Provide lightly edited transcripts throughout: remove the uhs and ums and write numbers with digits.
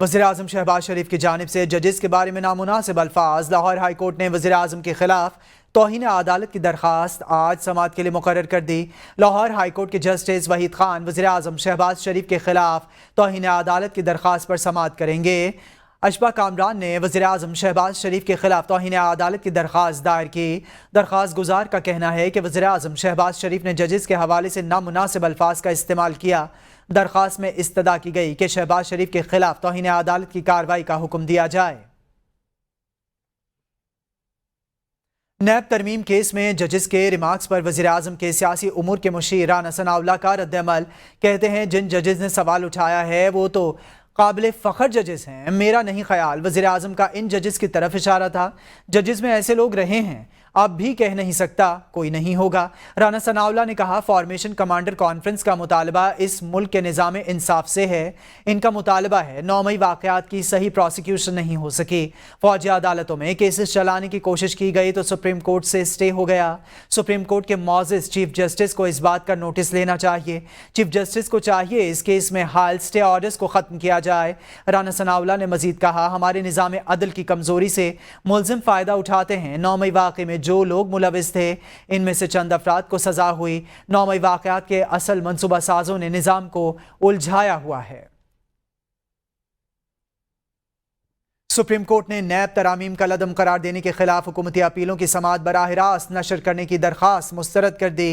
वज़ीर-ए-आज़म शहबाज शरीफ की जानिब से जजेस के बारे में नामुनासिब अल्फाज। लाहौर हाई कोर्ट ने वज़ीर-ए-आज़म के खिलाफ तौहीन अदालत की दरख्वास्त आज समाअत के लिए मुकर्रर कर दी। लाहौर हाई कोर्ट के जस्टिस वहीद खान वज़ीर-ए-आज़म शहबाज शरीफ के खिलाफ तौहीन अदालत की दरख्वास्त पर समाअत करेंगे। अशबा कामरान ने वज़ीर-ए-आज़म शहबाज शरीफ के खिलाफ तौहीन अदालत की दरख्वास्त दायर की। दरख्वास्त गुजार का कहना है कि वज़ीर-ए-आज़म शहबाज शरीफ ने जजेस के हवाले से नामुनासिब अल्फाज का इस्तेमाल किया। दरख्वास्त में इस्तदा की गई कि शहबाज शरीफ के खिलाफ तौहीन अदालत की कार्रवाई का हुक्म दिया जाए। नैब तरमीम केस में जजेस के रिमार्क्स पर वज़ीर-ए-आज़म के सियासी उमूर के मुशीर राना सनाउल्लाह का रद्द-ए-अमल। कहते हैं जिन जजेस ने सवाल उठाया है वो तो काबिल फ़ख्र जजेस हैं। मेरा नहीं ख्याल वज़ीर-ए-आज़म का इन जजेस की तरफ इशारा था। जजेस में ऐसे लोग रहे हैं, अब भी कह नहीं सकता कोई नहीं होगा। राना सनाउल्लाह ने कहा फॉर्मेशन कमांडर कॉन्फ्रेंस का मुतालबा इस मुल्क के निज़ाम इंसाफ से है। इनका मुतालबा है 9 मई वाक़यात की सही प्रोसिक्यूशन नहीं हो सकी। फौजी अदालतों में केसेस चलाने की कोशिश की गई तो सुप्रीम कोर्ट से स्टे हो गया। सुप्रीम कोर्ट के मौजिज़ चीफ जस्टिस को इस बात का नोटिस लेना चाहिए। चीफ जस्टिस को चाहिए इस केस में हाल स्टे ऑर्डर्स को ख़त्म किया जाए। राना सनाउल्लाह ने मजीद कहा हमारे निज़ाम अदल की कमज़ोरी से मुलजिम फ़ायदा उठाते हैं। 9 मई वाक़े में जो लोग मुलविस थे इनमें से चंद अफराद को सजा हुई। 9 मई वाक़यात के असल मंसूबा साजों ने निज़ाम को उलझाया हुआ है। सुप्रीम कोर्ट ने नैब तरामीम का लदम करार देने के खिलाफ हुकूमती अपीलों की समाअत बराह रास्त नशर करने की दरख्वास्त मुस्तरद कर दी।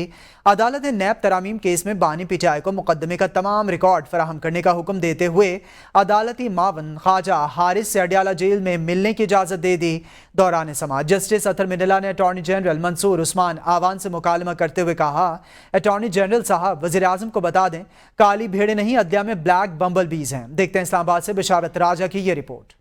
अदालत ने नैब तरामीम केस में बानी पीटीआई को मुकदमे का तमाम रिकॉर्ड फराहम करने का हुक्म देते हुए अदालती मावन ख्वाजा हारिस से अडियाला जेल में मिलने की इजाज़त दे दी। दौरान समाअत जस्टिस अतर मिनला ने अटॉर्नी जनरल मंसूर उस्मान आवान से मुकालमा करते हुए कहा अटॉर्नी जनरल साहब वज़ीर-ए-आज़म को बता दें काली भेड़ें नहीं अदलिया में ब्लैक बम्बल बीज हैं। देखते हैं इस्लामाबाद से बिशारत राजा की ये रिपोर्ट।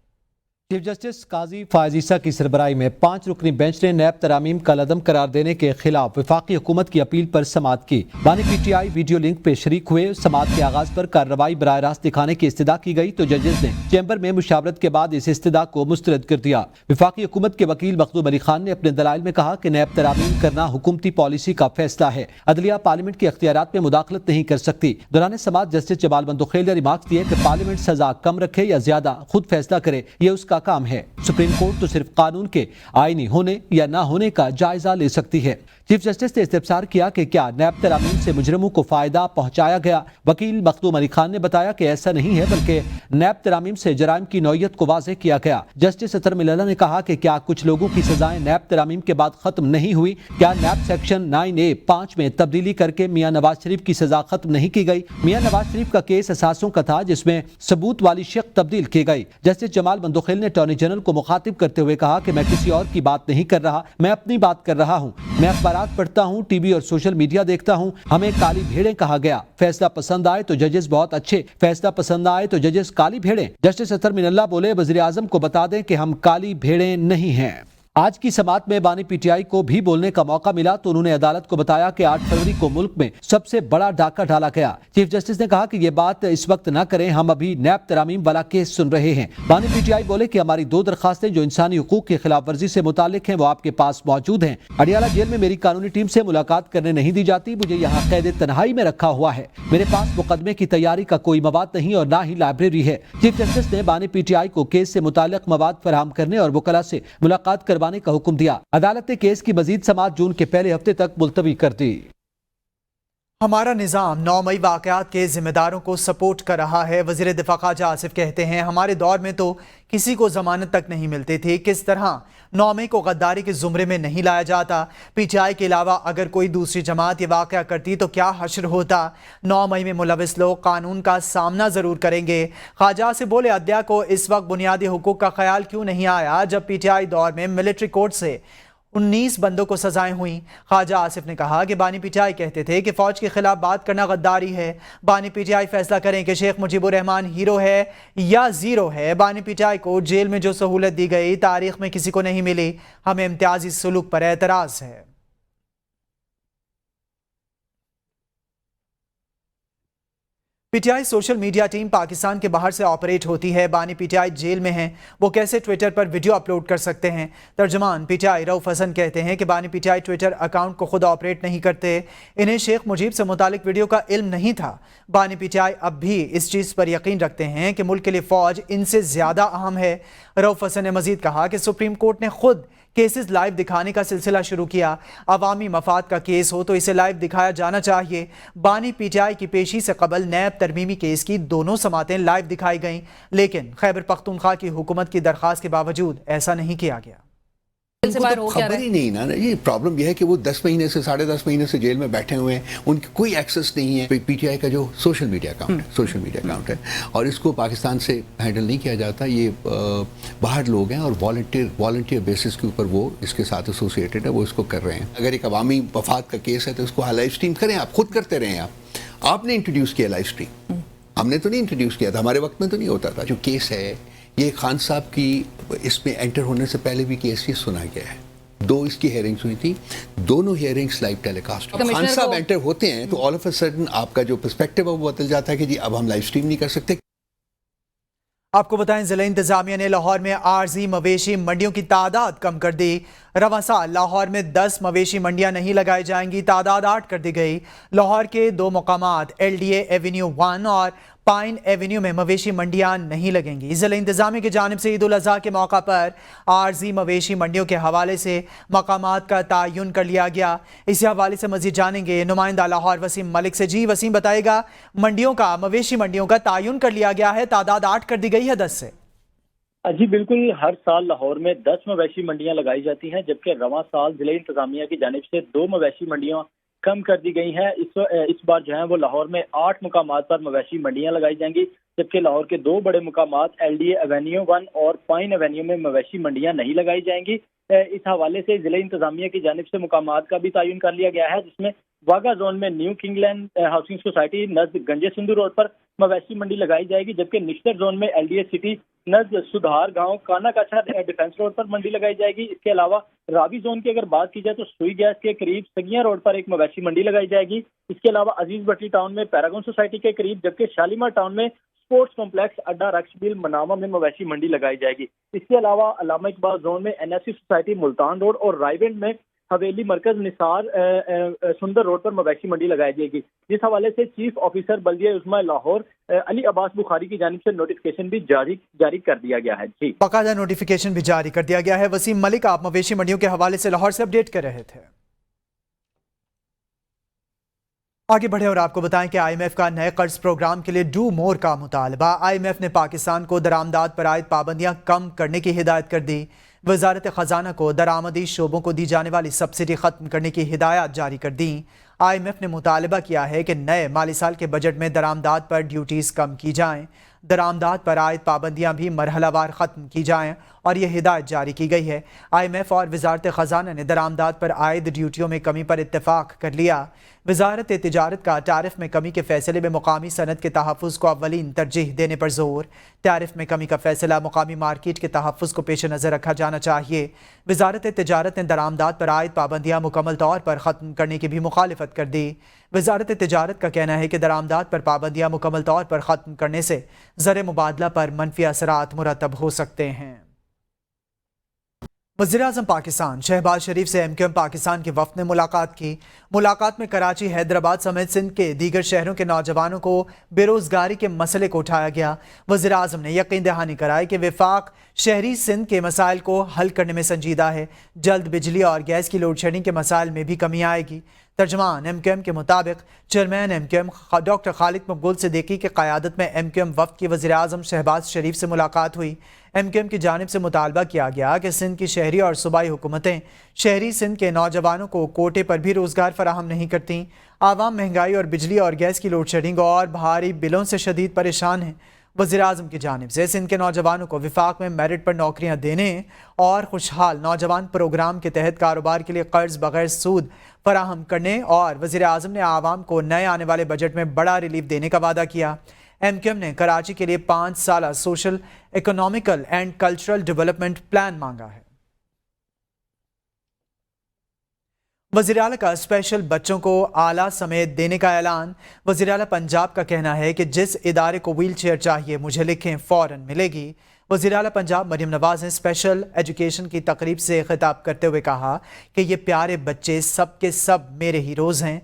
चीफ जस्टिस काजी फायज ईसा की सरबराही में 5 रुकनी बेंच ने नैब तरामीम का लदम करार देने के खिलाफ वफाकी हुकूमत की अपील पर समाअत की। बानी पीटीआई वीडियो लिंक पे शरीक हुए। समाअत के आगाज पर कार्रवाई बराह रास्त दिखाने की इस्तदा की गई तो जजेस ने चैम्बर में मुशावरत के बाद इस इस्तदा को मुस्तरद कर दिया। वफाकी हुकूमत के वकील मखदूम अली खान ने अपने दलाइल में कहा कि नैब तरामीम करना हुकूमती पॉलिसी का फैसला है। अदलिया पार्लियामेंट के अख्तियारात में मुदाखलत नहीं कर सकती। दौरान समाअत जस्टिस जमाल बंदोखेल ने रिमार्क्स दिए कि पार्लियामेंट सजा कम रखे या ज्यादा खुद फैसला करे, ये उसका काम है। सुप्रीम कोर्ट तो सिर्फ कानून के आईनी होने या ना होने का जायजा ले सकती है। चीफ जस्टिस ने इस्तफसार किया कि क्या नैब तरामीम से मुजरिमों को फायदा पहुंचाया गया। वकील मखदूम अली खान ने बताया कि ऐसा नहीं है बल्कि नैब तरामीम से जराइम की नौयत को वाज़ेह किया गया। जस्टिस अतर मिलला ने कहा कि क्या कुछ लोगों की सजाएं नैब तरामीम के बाद खत्म नहीं हुई। क्या नैब सेक्शन 9A-5 में तब्दीली करके मियां नवाज शरीफ की सजा खत्म नहीं की गई। मियां नवाज शरीफ का केस असासों का था जिसमें सबूत वाली शक तब्दील की गई। जस्टिस जमाल बंदोखेल ने अटॉर्नी जनरल को मुखातिब करते हुए कहा कि मैं किसी और की बात नहीं कर रहा, मैं अपनी बात कर रहा हूँ। मैं अखबारात पढ़ता हूँ, टीवी और सोशल मीडिया देखता हूँ। हमें काली भेड़ें कहा गया। फैसला पसंद आए तो जजेस बहुत अच्छे, फैसला पसंद आए तो जजेस काली भेड़ें। जस्टिस अतर मिनल्ला बोले वज़ीर-ए-आज़म को बता दें कि हम काली भेड़ें नहीं हैं। आज की समाअत में बानी पीटीआई को भी बोलने का मौका मिला तो उन्होंने अदालत को बताया कि 8 फरवरी को मुल्क में सबसे बड़ा डाका डाला गया। चीफ जस्टिस ने कहा कि यह बात इस वक्त न करें, हम अभी नैब तरामीम वाला केस सुन रहे हैं। बानी पीटीआई बोले कि हमारी 2 दरखास्तें जो इंसानी हुकूक की खिलाफ वर्जी से मुतालिक हैं वो आपके पास मौजूद हैं। अडियाला जेल में मेरी कानूनी टीम से मुलाकात करने नहीं दी जाती। मुझे यहाँ कैद तन्हाई में रखा हुआ है। मेरे पास मुकदमे की तैयारी का कोई मवाद नहीं और ना ही लाइब्रेरी है। चीफ जस्टिस ने बानी पीटीआई को केस से मुतालिक मवाद फराहम करने और वकला से मुलाकात करवाने का हुक्म दिया। अदालत ने केस की मजीद समाअत जून के पहले हफ्ते तक मुलतवी कर दी। हमारा निज़ाम 9 मई वाक़यात के जिम्मेदारों को सपोर्ट कर रहा है। वज़ीर दिफ़ा ख्वाजा आसिफ कहते हैं हमारे दौर में तो किसी को जमानत तक नहीं मिलती थी। किस तरह 9 मई को गद्दारी के जुमरे में नहीं लाया जाता। पीटीआई के अलावा अगर कोई दूसरी जमात ये वाक़या करती तो क्या हश्र होता। 9 मई में मुलविस लोग कानून का सामना ज़रूर करेंगे। ख्वाजा से बोले अदलिया को इस वक्त बुनियादी हुकूक का ख्याल क्यों नहीं आया जब पीटीआई दौर में मिलिट्री कोर्ट से 19 बंदों को सजाएं हुई। ख्वाजा आसिफ ने कहा कि बानी पीटीआई कहते थे कि फौज के खिलाफ बात करना गद्दारी है। बानी पीटीआई फैसला करें कि शेख मुजीबुर रहमान हीरो है या जीरो है। बानी पीटीआई को जेल में जो सहूलत दी गई तारीख में किसी को नहीं मिली। हमें इम्तियाजी सलूक पर एतराज है। P T I social media team Pakistan کے باہر سے آپریٹ ہوتی ہے. بانی پی ٹی آئی جیل میں ہیں, وہ کیسے ٹویٹر پر ویڈیو اپلوڈ کر سکتے ہیں؟ ترجمان پی ٹی آئی رؤف حسن کہتے ہیں کہ بانی P T I Twitter account کو خود آپریٹ نہیں کرتے, انہیں شیخ مجیب سے متعلق ویڈیو کا علم نہیں تھا. بانی پی ٹی آئی اب بھی اس چیز پر یقین رکھتے ہیں کہ ملک کے لیے فوج ان سے زیادہ اہم ہے. رؤف حسن نے مزید کہا کہ سپریم کورٹ نے خود کیسز لائیو دکھانے کا سلسلہ شروع کیا. عوامی مفاد کا کیس ہو تو اسے لائیو دکھایا جانا چاہیے. بانی پی ٹی آئی کی پیشی سے قبل نیب ترمیمی کیس کی دونوں سماعتیں لائیو دکھائی گئیں, لیکن خیبر پختونخوا کی حکومت کی درخواست کے باوجود ایسا نہیں کیا گیا. ان کو تو خبر ہی نہیں نا. یہ پرابلم یہ ہے کہ وہ 10 مہینے سے 10.5 مہینے سے جیل میں بیٹھے ہوئے ہیں, ان کی کوئی ایکسس نہیں ہے. پی ٹی آئی کا جو سوشل میڈیا اکاؤنٹ ہے اور اس کو پاکستان سے ہینڈل نہیں کیا جاتا. یہ باہر لوگ ہیں اور والنٹیئر بیسس کے اوپر وہ اس کے ساتھ ایسوسیٹڈ ہے, وہ اس کو کر رہے ہیں. اگر ایک عوامی مفاد کا کیس ہے تو اس کو لائیو اسٹریم کریں, آپ خود کرتے رہیں. آپ نے انٹروڈیوس کیا لائیو اسٹریم, ہم نے تو نہیں انٹروڈیوس کیا تھا, ہمارے وقت میں تو نہیں ہوتا تھا. جو کیس ہے یہ خان صاحب کی اس میں انٹر ہونے سے پہلے بھی کیس یہ سنا گیا ہے. 2 اس کی ہیئرنگز ہوئی تھی, دونوں ہیئرنگز لائیو ٹیلی کاسٹ. خان صاحب انٹر ہوتے ہیں تو آل آف اے سڈن آپ کا جو پرسپیکٹو ہے وہ بدل جاتا ہے کہ جی اب ہم لائیو اسٹریم نہیں کر سکتے. آپ کو بتائیں ضلع انتظامیہ نے لاہور میں عارضی مویشی منڈیوں کی تعداد کم کر دی. رواں سال لاہور میں 10 مویشی منڈیاں نہیں لگائی جائیں گی, تعداد 8 کر دی گئی. لاہور کے 2 مقامات ایل ڈی اے ایونیو 1 اور پائن ایونیو میں مویشی منڈیاں نہیں لگیں گی. ضلع انتظامیہ کی جانب سے عید الاضحیٰ کے موقع پر عارضی مویشی منڈیوں کے حوالے سے مقامات کا تعین کر لیا گیا. اسی حوالے سے مزید جانیں گے نمائندہ لاہور وسیم ملک سے. جی وسیم, بتائے گا مویشی منڈیوں کا تعین کر لیا گیا ہے, تعداد 8 کر دی گئی ہے 10 سے. جی بالکل, ہر سال لاہور میں 10 مویشی منڈیاں لگائی جاتی ہیں, جبکہ رواں سال ضلع انتظامیہ کی جانب سے 2 مویشی منڈیاں کم کر دی گئی ہیں. اس بار جو ہے وہ لاہور میں 8 مقامات پر مویشی منڈیاں لگائی جائیں گی, جبکہ لاہور کے 2 بڑے مقامات ایل ڈی اے ایونیو 1 اور پائن ایونیو میں مویشی منڈیاں نہیں لگائی جائیں گی. اس حوالے سے ضلع انتظامیہ کی جانب سے مقامات کا بھی تعین کر لیا گیا ہے, جس میں واگا زون میں new king land housing society نزد گنجے سندھو روڈ پر مویشی منڈی لگائی جائے گی, جبکہ نشتر زون میں ایل ڈی اے سٹی نزد سدھار گاؤں کانا کاچھا ڈیفینس روڈ پر منڈی لگائی جائے گی. اس کے علاوہ راوی زون کی اگر بات کی جائے تو سوئی گیس کے قریب سگیاں روڈ پر ایک مویشی منڈی لگائی جائے گی. اس کے علاوہ عزیز بٹی ٹاؤن میں پیراگون سوسائٹی کے قریب, جبکہ شالیمار ٹاؤن میں اسپورٹس کمپلیکس اڈا رکشبیل مناما میں مویشی منڈی لگائی جائے گی. اس کے علاوہ علامہ اقبال زون میں N S C society Multan road اور رائے گنج میں حویلی مرکز نثار سندر روڈ پر مویشی منڈی لگائی جائے گی. جس حوالے سے چیف آفیسر بلدیہ عظمیٰ لاہور علی عباس بخاری کی جانب سے نوٹیفکیشن بھی جاری کر دیا گیا ہے. جی باقاعدہ نوٹیفکیشن بھی جاری کر دیا گیا ہے. وسیم ملک, آپ مویشی منڈیوں کے حوالے سے لاہور سے اپڈیٹ کر رہے تھے. آگے بڑھے اور آپ کو بتائیں کہ آئی ایم ایف کا نئے قرض پروگرام کے لیے ڈو مور کا مطالبہ. آئی ایم ایف نے پاکستان کو درآمدات پر عائد پابندیاں کم کرنے کی ہدایت کر دی. وزارت خزانہ کو درآمدی شعبوں کو دی جانے والی سبسڈی ختم کرنے کی ہدایات جاری کر دیں. آئی ایم ایف نے مطالبہ کیا ہے کہ نئے مالی سال کے بجٹ میں درآمدات پر ڈیوٹیز کم کی جائیں, درآمدات پر عائد پابندیاں بھی مرحلہ وار ختم کی جائیں, اور یہ ہدایت جاری کی گئی ہے. آئی ایم ایف اور وزارت خزانہ نے درآمدات پر عائد ڈیوٹیوں میں کمی پر اتفاق کر لیا. وزارت تجارت کا ٹیرف میں کمی کے فیصلے میں مقامی صنعت کے تحفظ کو اولین ترجیح دینے پر زور. ٹیرف میں کمی کا فیصلہ مقامی مارکیٹ کے تحفظ کو پیش نظر رکھا جانا چاہیے. وزارت تجارت نے درآمدات پر عائد پابندیاں مکمل طور پر ختم کرنے کی بھی مخالفت کر دی. وزارت تجارت کا کہنا ہے کہ درآمدات پر پابندیاں مکمل طور پر ختم کرنے سے زر مبادلہ پر منفی اثرات مرتب ہو سکتے ہیں. وزیراعظم پاکستان شہباز شریف سے ایم کیو ایم پاکستان کے وفد نے ملاقات کی. ملاقات میں کراچی, حیدرآباد سمیت سندھ کے دیگر شہروں کے نوجوانوں کو بے روزگاری کے مسئلے کو اٹھایا گیا. وزیراعظم نے یقین دہانی کرائی کہ وفاق شہری سندھ کے مسائل کو حل کرنے میں سنجیدہ ہے. جلد بجلی اور گیس کی لوڈ شیڈنگ کے مسائل میں بھی کمی آئے گی. ترجمان ایم کیو ایم کے مطابق chairman M Q M doctor Khalid Maqbool Siddiqui کی قیادت میں ایم کیو ایم وفد کی وزیراعظم شہباز شریف سے ملاقات ہوئی. ایم کیو ایم کی جانب سے مطالبہ کیا گیا کہ سندھ کی شہری اور صوبائی حکومتیں شہری سندھ کے نوجوانوں کو کوٹے پر بھی روزگار فراہم نہیں کرتیں. عوام مہنگائی اور بجلی اور گیس کی لوڈ شیڈنگ اور بھاری بلوں سے شدید پریشان ہیں. وزیراعظم کی جانب سے سندھ کے نوجوانوں کو وفاق میں میرٹ پر نوکریاں دینے اور خوشحال نوجوان پروگرام کے تحت کاروبار کے لیے قرض بغیر سود فراہم کرنے اور وزیراعظم نے عوام کو نئے آنے والے بجٹ میں بڑا ریلیف دینے کا وعدہ کیا. ایم کیو ایم نے کراچی کے لیے 5 سالہ social economical and cultural development plan مانگا ہے. वज़ीर-ए-आला का स्पेशल बच्चों को आला समेत देने का ऐलान। वज़ीर-ए-आला पंजाब का कहना है कि जिस इदारे को व्हील चेयर चाहिए मुझे लिखें, फ़ौरन मिलेगी। वज़ीर-ए-आला पंजाब मरियम नवाज़ ने स्पेशल एजुकेशन की तकरीब से खिताब करते हुए कहा कि ये प्यारे बच्चे सब के सब मेरे हीरोज़ हैं।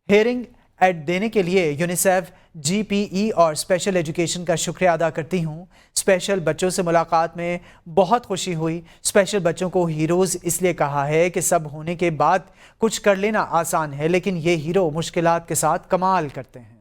हेयरिंग एड देने के लिए यूनिसेफ, GPE और स्पेशल एजुकेशन का शुक्रिया अदा करती हूँ। स्पेशल बच्चों से मुलाकात में बहुत खुशी हुई। स्पेशल बच्चों को हीरोज़ इसलिए कहा है कि सब होने के बाद कुछ कर लेना आसान है, लेकिन ये हीरो मुश्किलात के साथ कमाल करते हैं।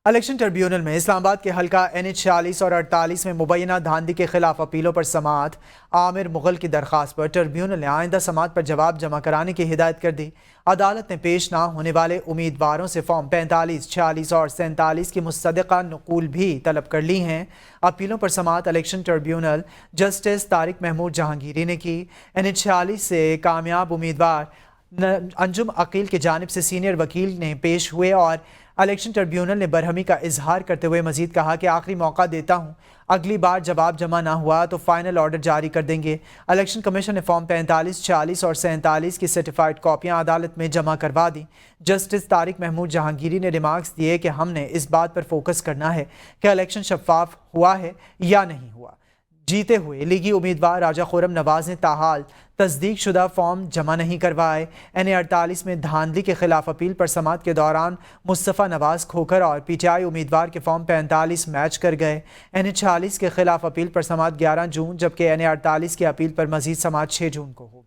इलेक्शन ट्रिब्यूनल में इस्लामाबाद के हल्का NH 46 और 48 में मुबैना धांधली के खिलाफ अपीलों पर समाअत। आमिर मुगल की दरख्वास्त पर ट्रिब्यूनल ने आइंदा समाअत पर जवाब जमा कराने की हिदायत कर दी। अदालत ने पेश ना होने वाले उम्मीदवारों से फॉर्म 45, 46 और 47 की मुस्तदिका नकूल भी तलब कर ली हैं। अपीलों पर समाअत election tribunal justice Tariq Mahmood Jahangiri ने की। NH 46 से कामयाब उम्मीदवार अंजुम अकील की जानिब से सीनियर वकील ने पेश हुए और इलेक्शन ट्रिब्यूनल ने बरहमी का इजहार करते हुए मजीद कहा कि आखिरी मौका देता हूँ, अगली बार जवाब जमा ना हुआ तो फाइनल ऑर्डर जारी कर देंगे। इलेक्शन कमीशन ने फॉर्म 45, 40 और 47 की सर्टिफाइड कॉपियाँ अदालत में जमा करवा दी। जस्टिस तारिक महमूद जहांगीरी ने रिमार्क्स दिए कि हमने इस बात पर फोकस करना है कि इलेक्शन शफाफ हुआ है या नहीं हुआ। जीते हुए लीगी उम्मीदवार राजा खुर्रम नवाज ने ताहाल तस्दीक शुदा फॉर्म जमा नहीं करवाए। NA 48 में धांधली के खिलाफ अपील पर समाअत के दौरान मुस्तफ़ा नवाज खोखर और PTI उम्मीदवार के फॉर्म 45 मैच कर गए। NA 46 के खिलाफ अपील पर समाअत 11 जून जबकि NA 48 की अपील पर मजीद समाअत 6 जून को होगी।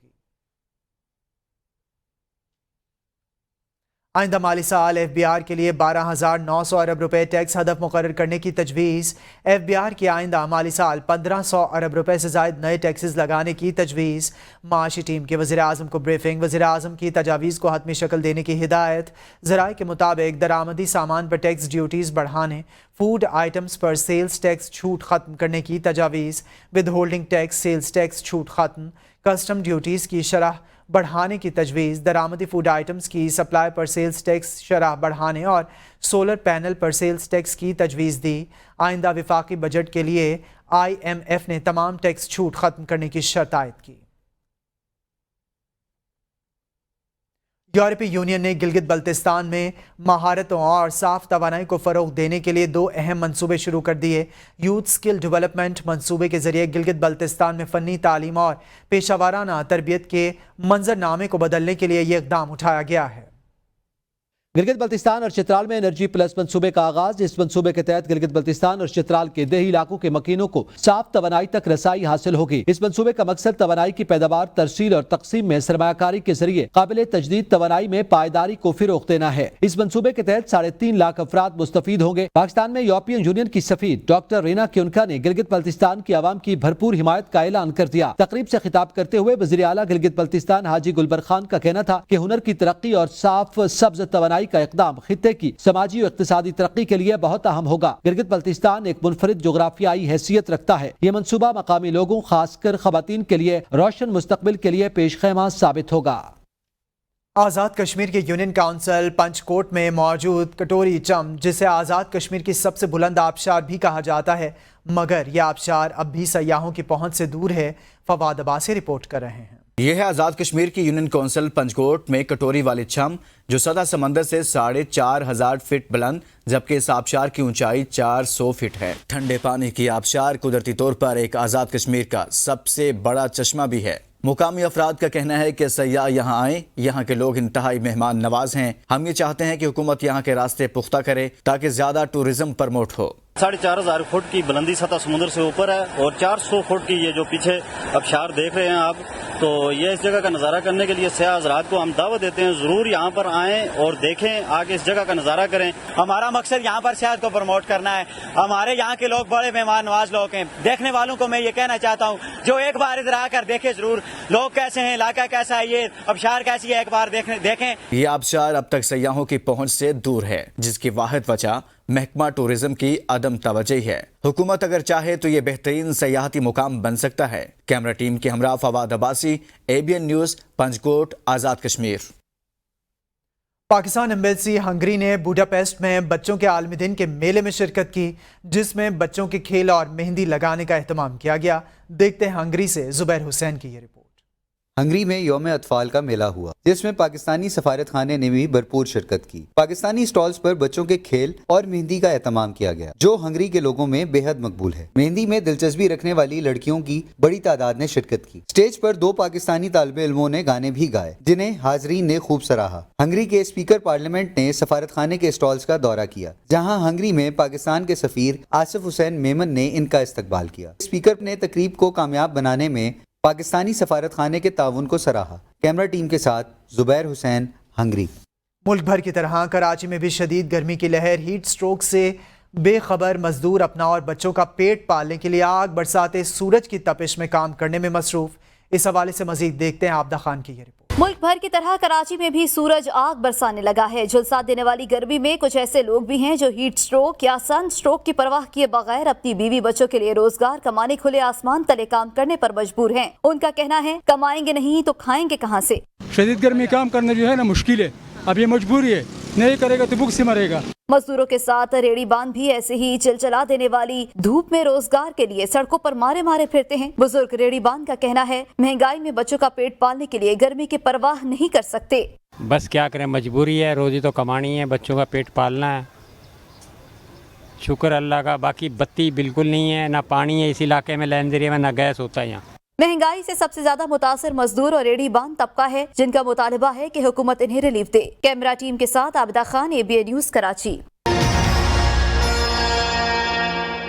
आइंदा माली साल FBR के लिए 12,900 अरब रुपए टैक्स हदफ मुकर्रर करने की तजवीज़। FBR की आइंदा माली साल 1,500 अरब रुपए से ज़ायद नए टैक्सेस लगाने की तजवीज़। माशी टीम के वज़ीर आज़म को ब्रीफिंग। वज़ीर आज़म की तजावीज़ को हतमी शक्ल देने की हिदायत। ज़राए के मुताबिक दरामदी सामान पर टैक्स ड्यूटीज़ बढ़ाने, फूड आइटम्स पर सेल्स टैक्स छूट ख़त्म करने की तजावीज़। Withholding tax, sales tax छूट ख़त्म। कस्टम ड्यूटीज़ की शरह बढ़ाने की तजवीज़। दरामदी फूड आइटम्स की सप्लाई पर सेल्स टैक्स शरह बढ़ाने और सोलर पैनल पर सेल्स टैक्स की तजवीज़ दी। आइंदा विफाकी बजट के लिए IMF ने तमाम टैक्स छूट ख़त्म करने की शर्त आयद की। यूरोपीय यूनियन ने गिलगित बल्तिस्तान में महारतों और साफ तवानाई को फ़रोग़ देने के लिए 2 अहम मंसूबे शुरू कर दिए। यूथ स्किल डेवलपमेंट मंसूबे के ज़रिए गिलगित बल्तिस्तान में फ़नी तालीम और पेशावराना तरबियत के मंजरनामे को बदलने के लिए ये इक़दाम उठाया गया है। गिलगित बल्तिस्तान और चित्राल में एनर्जी प्लस मंसूबे का आगाज। इस मंसूबे के तहत गिलगित बल्तिस्तान और चित्राल के देही इलाकों के मकीनों को साफ तवानाई तक रसाई हासिल होगी। इस मंसूबे का मकसद तवानाई की पैदावार, तरसील और तकसीम में सरमायाकारी के जरिए काबिल तजदीद तवानाई में पायदारी को फिरोग देना है। इस मंसूबे के तहत 3.5 लाख अफराद मुस्तफीद होंगे। पाकिस्तान में यूरोपियन यूनियन की सफीर डॉक्टर रीना क्युनका ने गिलगित बल्तिस्तान की आवाम की भरपूर हिमायत का ऐलान कर दिया। तकरीब से खिताब करते हुए वज़ीर आला गिलगित बल्तिस्तान हाजी गुलबर खान का कहना था कि हुनर की तरक्की और साफ सब्ज तवानाई का इक़दाम खित्ते की समाजी और इक़्तिसादी तरक्की के लिए बहुत अहम होगा। गिलगित बल्तिस्तान एक मुनफरिद जोग्राफियाई हैसियत रखता है। ये मंसूबा मकामी लोगों, खासकर खवातीन के लिए रोशन मुस्तकबिल के लिए पेशखेमा साबित होगा। आज़ाद कश्मीर के यूनियन काउंसिल पंचकोट में मौजूद कटोरी चम, जिसे आज़ाद कश्मीर की सबसे बुलंद आबशार भी कहा जाता है, मगर यह आबशार अब भी सयाहों की पहुंच से दूर है। फवाद अब्बासी रिपोर्ट कर रहे हैं। यह है आज़ाद कश्मीर की यूनियन काउंसिल पंचकोट में कटोरी वाली छम, जो सदा समंदर से 4,500 फीट बुलंद जबकि इस आबशार की ऊंचाई 400 फीट है। ठंडे पानी की आबशार कुदरती तौर पर एक आज़ाद कश्मीर का सबसे बड़ा चश्मा भी है। मुकामी अफराद का कहना है कि सयाह यहाँ आए, यहाँ के लोग इंतहाई मेहमान नवाज हैं। हम ये चाहते हैं कि हुकूमत यहाँ के रास्ते पुख्ता करे ताकि ज्यादा टूरिज्म प्रमोट हो। 4,500 फुट की बुलंदी सतह समुद्र से ऊपर है और 400 फुट की ये जो पीछे आबशार देख रहे हैं आप, तो ये इस जगह का नज़ारा करने के लिए सयाह हज़रात को हम दावत देते हैं, ज़रूर यहाँ पर आएँ और देखें, आके इस जगह का नज़ारा करें। हमारा मकसद यहाँ पर सेहत को प्रमोट करना है। हमारे यहाँ के लोग बड़े मेहमान नवाज लोग हैं। देखने वालों को मैं ये कहना चाहता हूँ, जो एक बार इधर आकर देखे जरूर, लोग कैसे हैं, इलाका कैसा है, ये आबशार कैसी है, एक बार देखें। ये आबशार अब तक सयाहों की पहुंच से दूर है, जिसकी वाहिद वजह महकमा टूरिज्म की अदम तवज्जोही है। हुकूमत अगर चाहे तो ये बेहतरीन सयाहती मुकाम बन सकता है। कैमरा टीम के हमरा Fawad Abbasi, ABN news, Panchkot, Azad Kashmir. Pakistan embassy Hungary ने बुडापेस्ट में बच्चों के आलमी दिन के मेले में शिरकत की, जिसमें बच्चों के खेल और मेहंदी लगाने का एहतमाम किया गया। देखते हैं हंगरी से जुबैर हुसैन की ये रिपोर्ट। ہنگری میں یوم اطفال کا میلہ ہوا جس میں پاکستانی سفارت خانے نے بھی بھرپور شرکت کی۔ پاکستانی سٹالز پر بچوں کے کھیل اور مہندی کا اہتمام کیا گیا جو ہنگری کے لوگوں میں بے حد مقبول ہے۔ مہندی میں دلچسپی رکھنے والی لڑکیوں کی بڑی تعداد نے شرکت کی۔ اسٹیج پر 2 پاکستانی طالب علموں نے گانے بھی گائے جنہیں حاضرین نے خوب سراہا۔ ہنگری کے اسپیکر پارلیمنٹ نے سفارت خانے کے سٹالز کا دورہ کیا جہاں ہنگری میں پاکستان کے سفیر آصف حسین میمن نے ان کا استقبال کیا۔ اسپیکر نے تقریب کو کامیاب بنانے میں پاکستانی سفارت خانے کے تعاون کو سراہا۔ کیمرہ ٹیم کے ساتھ زبیر حسین، ہنگری۔ ملک بھر کی طرح کراچی میں بھی شدید گرمی کی لہر، ہیٹ سٹروک سے بے خبر مزدور اپنا اور بچوں کا پیٹ پالنے کے لیے آگ برساتے سورج کی تپش میں کام کرنے میں مصروف۔ اس حوالے سے مزید دیکھتے ہیں عابدہ خان کی یہ رپورٹ۔ ملک بھر کی طرح کراچی میں بھی سورج آگ برسانے لگا ہے۔ جھلسا دینے والی گرمی میں کچھ ایسے لوگ بھی ہیں جو ہیٹ سٹروک یا سن سٹروک کی پرواہ کیے بغیر اپنی بیوی بچوں کے لیے روزگار کمانے کھلے آسمان تلے کام کرنے پر مجبور ہیں۔ ان کا کہنا ہے کمائیں گے نہیں تو کھائیں گے کہاں سے۔ شدید گرمی کام کرنا جو ہے نا مشکل ہے، اب یہ مجبوری ہے، نہیں کرے گا تو بھوک سے مرے گا۔ مزدوروں کے ساتھ ریڑی باندھ بھی ایسے ہی چلچلا دینے والی دھوپ میں روزگار کے لیے سڑکوں پر مارے مارے پھرتے ہیں۔ بزرگ ریڑی باندھ کا کہنا ہے مہنگائی میں بچوں کا پیٹ پالنے کے لیے گرمی کی پرواہ نہیں کر سکتے۔ بس کیا کریں، مجبوری ہے، روزی تو کمانی ہے، بچوں کا پیٹ پالنا ہے۔ شکر اللہ کا، باقی بتی بالکل نہیں ہے، نہ پانی ہے اس علاقے میں، لین ذریعے میں نہ گیس ہوتا ہے یہاں۔ مہنگائی سے سب سے زیادہ متاثر مزدور اور ریڑھی باندھ طبقہ ہے جن کا مطالبہ ہے کہ حکومت انہیں ریلیف دے۔ کیمرہ ٹیم کے ساتھ عابدہ خان، ABN نیوز، کراچی۔